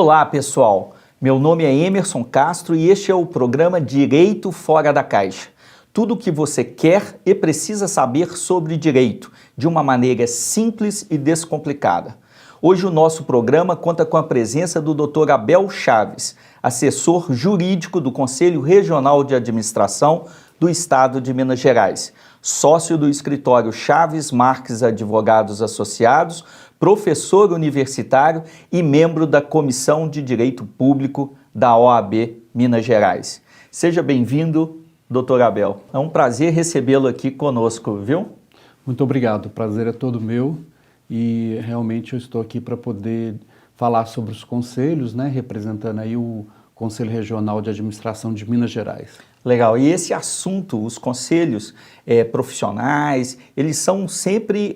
Olá, pessoal. Meu nome é Emerson Castro e este é o programa Direito Fora da Caixa. Tudo o que você quer e precisa saber sobre direito, de uma maneira simples e descomplicada. Hoje o nosso programa conta com a presença do Dr. Abel Chaves, assessor jurídico do Conselho Regional de Administração do Estado de Minas Gerais, sócio do escritório Chaves Marques Advogados Associados, professor universitário e membro da Comissão de Direito Público da OAB Minas Gerais. Seja bem-vindo, Dr. Abel. É um prazer recebê-lo aqui conosco, viu? Muito obrigado, o prazer é todo meu e realmente eu estou aqui para poder falar sobre os conselhos, né, representando aí o Conselho Regional de Administração de Minas Gerais. Legal, e esse assunto, os conselhos profissionais, eles são sempre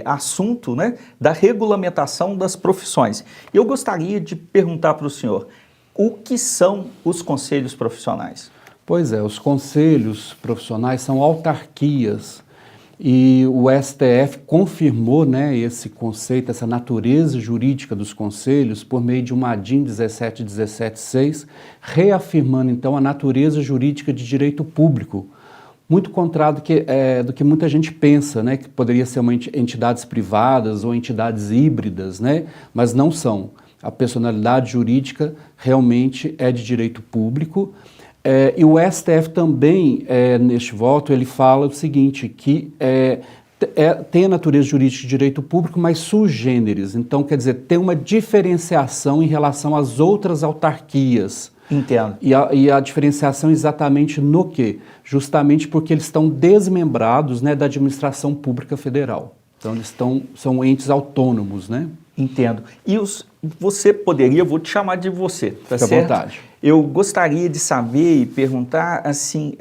assunto, né, da regulamentação das profissões. Eu gostaria de perguntar para o senhor, o que são os conselhos profissionais? Pois é, os conselhos profissionais são autarquias e o STF confirmou, né, esse conceito, essa natureza jurídica dos conselhos por meio de uma ADIM 17.17.6, reafirmando então a natureza jurídica de direito público, muito contrário do que muita gente pensa, né, que poderia ser uma entidades privadas ou entidades híbridas, né, mas não são. A personalidade jurídica realmente é de direito público. E o STF também, neste voto, ele fala o seguinte, que tem a natureza jurídica de direito público, mas sui generis. Então, quer dizer, tem uma diferenciação em relação às outras autarquias. Entendo. E a diferenciação exatamente no quê? Justamente porque eles estão desmembrados, né, da administração pública federal. Então, eles são entes autônomos, né? Entendo. E você poderia, vou te chamar de você, tá certo? Fique à vontade. Eu gostaria de saber e perguntar, assim,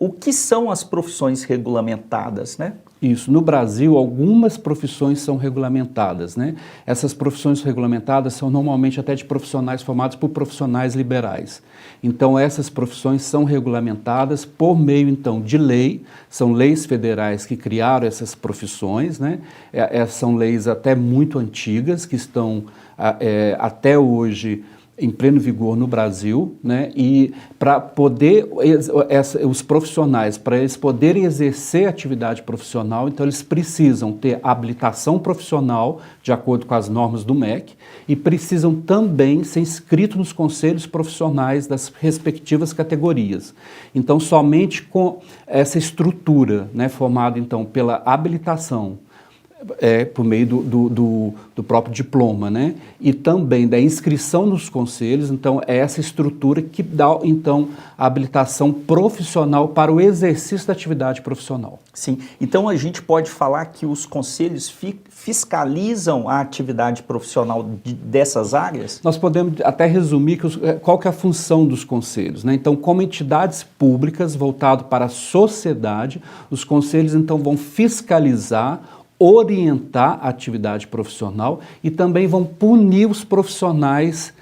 o que são as profissões regulamentadas, né? Isso. No Brasil, algumas profissões são regulamentadas, né? Essas profissões regulamentadas são normalmente até de profissionais formados por profissionais liberais. Então, essas profissões são regulamentadas por meio, então, de lei. São leis federais que criaram essas profissões, né? São leis até muito antigas, que estão até hoje em pleno vigor no Brasil, né? E para poder, os profissionais, para eles poderem exercer atividade profissional, então eles precisam ter habilitação profissional, de acordo com as normas do MEC, e precisam também ser inscritos nos conselhos profissionais das respectivas categorias. Então, somente com essa estrutura, né, formada então pela habilitação, por meio do próprio diploma, né? E também da inscrição nos conselhos, então é essa estrutura que dá, então, a habilitação profissional para o exercício da atividade profissional. Sim, então a gente pode falar que os conselhos fiscalizam a atividade profissional dessas áreas? Nós podemos até resumir qual que é a função dos conselhos, né? Então, como entidades públicas voltadas para a sociedade, os conselhos, então, vão fiscalizar, orientar a atividade profissional e também vão punir os profissionais,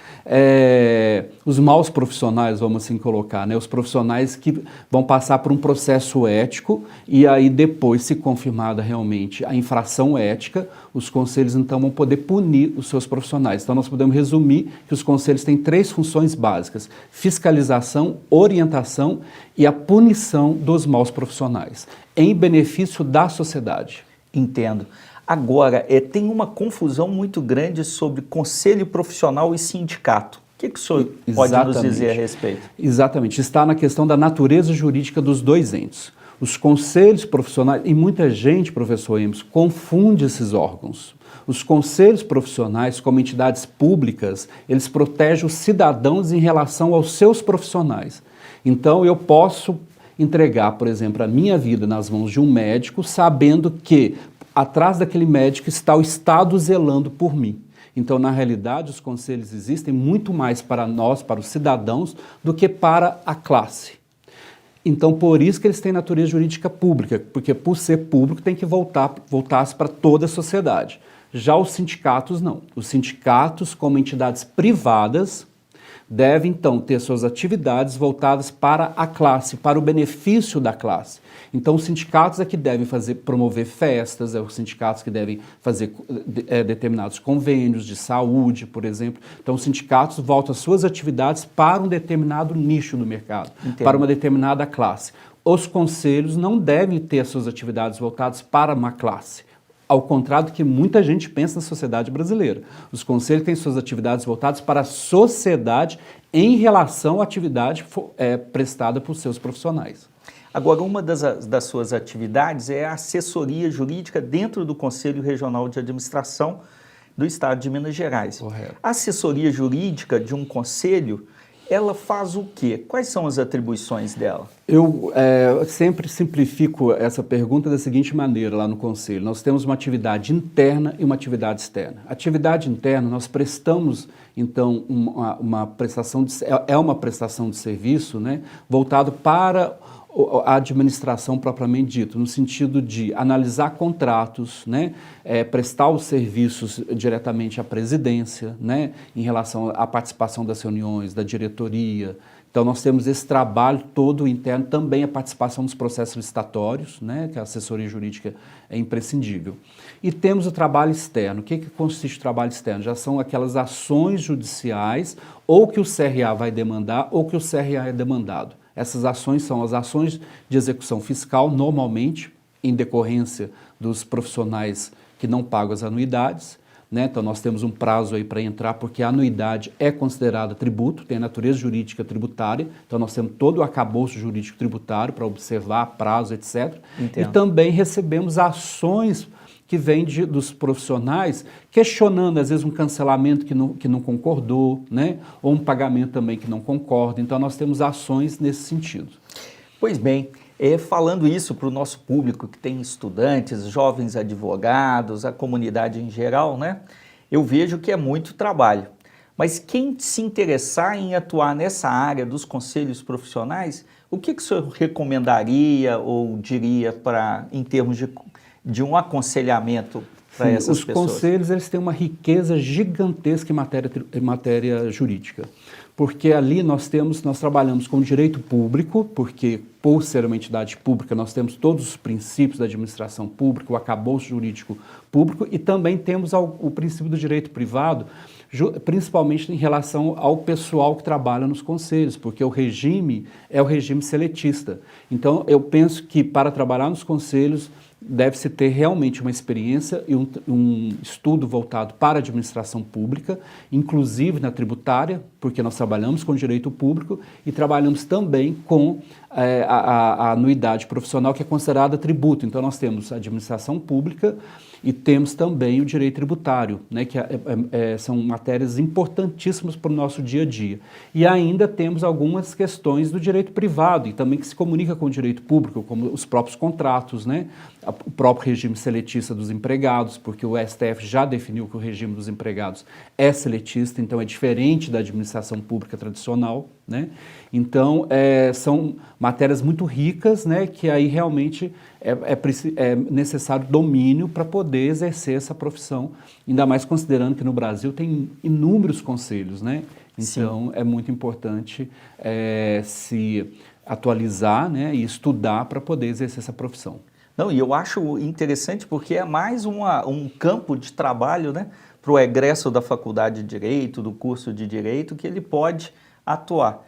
os maus profissionais, vamos assim colocar, né? Os profissionais que vão passar por um processo ético e aí depois, se confirmada realmente a infração ética, os conselhos então vão poder punir os seus profissionais. Então nós podemos resumir que os conselhos têm 3 funções básicas: fiscalização, orientação e a punição dos maus profissionais, em benefício da sociedade. Entendo. Agora, tem uma confusão muito grande sobre conselho profissional e sindicato. O que o senhor pode nos dizer a respeito? Exatamente. Está na questão da natureza jurídica dos dois entes. Os conselhos profissionais, e muita gente, professor Emerson, confunde esses órgãos. Os conselhos profissionais, como entidades públicas, eles protegem os cidadãos em relação aos seus profissionais. Então, eu posso entregar, por exemplo, a minha vida nas mãos de um médico, sabendo que atrás daquele médico está o Estado zelando por mim. Então, na realidade, os conselhos existem muito mais para nós, para os cidadãos, do que para a classe. Então, por isso que eles têm natureza jurídica pública, porque por ser público tem que voltar-se para toda a sociedade. Já os sindicatos não. Os sindicatos, como entidades privadas, deve então ter suas atividades voltadas para a classe, para o benefício da classe. Então os sindicatos é que devem promover festas, os sindicatos que devem fazer determinados convênios de saúde, por exemplo. Então os sindicatos voltam as suas atividades para um determinado nicho do mercado, Entendo. para uma determinada classe. Os conselhos não devem ter as suas atividades voltadas para uma classe. Ao contrário do que muita gente pensa na sociedade brasileira. Os conselhos têm suas atividades voltadas para a sociedade em relação à atividade prestada por seus profissionais. Agora, uma das suas atividades é a assessoria jurídica dentro do Conselho Regional de Administração do Estado de Minas Gerais. Correto. A assessoria jurídica de um conselho, ela faz o quê? Quais são as atribuições dela? Eu sempre simplifico essa pergunta da seguinte maneira lá no Conselho. Nós temos uma atividade interna e uma atividade externa. Atividade interna, nós prestamos, então, uma prestação de serviço, né, voltado para a administração propriamente dito, no sentido de analisar contratos, né, prestar os serviços diretamente à presidência, né, em relação à participação das reuniões, da diretoria. Então nós temos esse trabalho todo interno, também a participação nos processos licitatórios, né, que a assessoria jurídica é imprescindível. E temos o trabalho externo. O que consiste o trabalho externo? Já são aquelas ações judiciais, ou que o CRA vai demandar, ou que o CRA é demandado. Essas ações são as ações de execução fiscal, normalmente em decorrência dos profissionais que não pagam as anuidades, né? Então nós temos um prazo aí para entrar, porque a anuidade é considerada tributo, tem a natureza jurídica tributária, então nós temos todo o arcabouço jurídico tributário para observar prazo, etc. Entendo. E também recebemos ações que vêm dos profissionais questionando, às vezes, um cancelamento que não concordou, né? Ou um pagamento também que não concorda. Então, nós temos ações nesse sentido. Pois bem, falando isso para o nosso público que tem estudantes, jovens advogados, a comunidade em geral, né? Eu vejo que é muito trabalho. Mas quem se interessar em atuar nessa área dos conselhos profissionais, o que o senhor recomendaria ou diria em termos de um aconselhamento para essas pessoas? Os conselhos, eles têm uma riqueza gigantesca em matéria jurídica, porque ali nós trabalhamos com direito público, porque por ser uma entidade pública nós temos todos os princípios da administração pública, o arcabouço jurídico público, e também temos o princípio do direito privado, principalmente em relação ao pessoal que trabalha nos conselhos, porque o regime é o regime seletista. Então eu penso que para trabalhar nos conselhos deve-se ter realmente uma experiência e um estudo voltado para a administração pública, inclusive na tributária, porque nós trabalhamos com direito público e trabalhamos também com a anuidade profissional, que é considerada tributo. Então nós temos a administração pública e temos também o direito tributário, né, que são matérias importantíssimas para o nosso dia a dia. E ainda temos algumas questões do direito privado e também que se comunica com o direito público, como os próprios contratos, né, o próprio regime seletista dos empregados, porque o STF já definiu que o regime dos empregados é seletista, então é diferente da administração pública tradicional, né? Então, são matérias muito ricas, né, que aí realmente é necessário domínio para poder exercer essa profissão, ainda mais considerando que no Brasil tem inúmeros conselhos, né? Então, sim, é muito importante se atualizar, né, e estudar para poder exercer essa profissão. Não, e eu acho interessante porque é mais um campo de trabalho, né, para o egresso da faculdade de Direito, do curso de Direito, que ele pode atuar.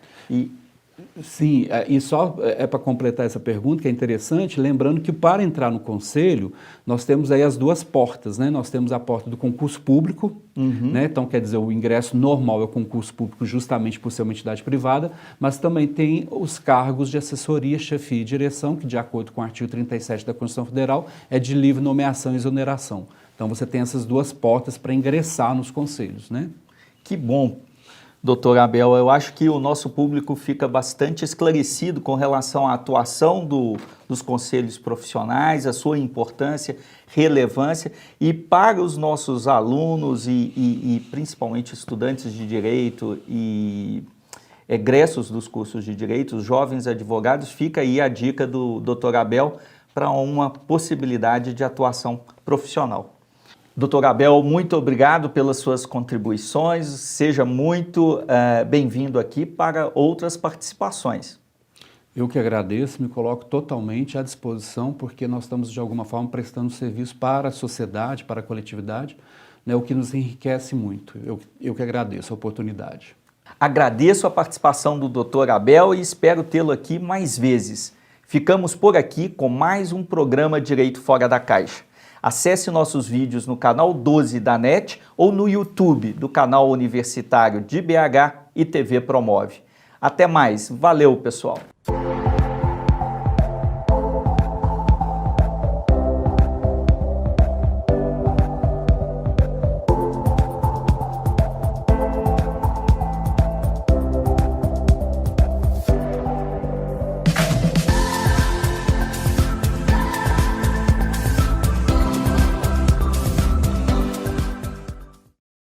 Sim, e só para completar essa pergunta, que é interessante, lembrando que para entrar no conselho, nós temos aí as duas portas, né? Nós temos a porta do concurso público, né? Então, quer dizer, o ingresso normal é o concurso público justamente por ser uma entidade privada, mas também tem os cargos de assessoria, chefia e direção, que de acordo com o artigo 37 da Constituição Federal, é de livre nomeação e exoneração. Então, você tem essas duas portas para ingressar nos conselhos, né? Que bom! Doutor Abel, eu acho que o nosso público fica bastante esclarecido com relação à atuação dos conselhos profissionais, a sua importância, relevância, e para os nossos alunos e principalmente estudantes de direito e egressos dos cursos de direito, os jovens advogados, fica aí a dica do Dr. Abel para uma possibilidade de atuação profissional. Doutor Abel, muito obrigado pelas suas contribuições. Seja muito bem-vindo aqui para outras participações. Eu que agradeço, me coloco totalmente à disposição, porque nós estamos, de alguma forma, prestando serviço para a sociedade, para a coletividade, né, o que nos enriquece muito. Eu que agradeço a oportunidade. Agradeço a participação do Dr. Abel e espero tê-lo aqui mais vezes. Ficamos por aqui com mais um programa Direito Fora da Caixa. Acesse nossos vídeos no canal 12 da NET ou no YouTube do canal universitário de BH e TV Promove. Até mais. Valeu, pessoal!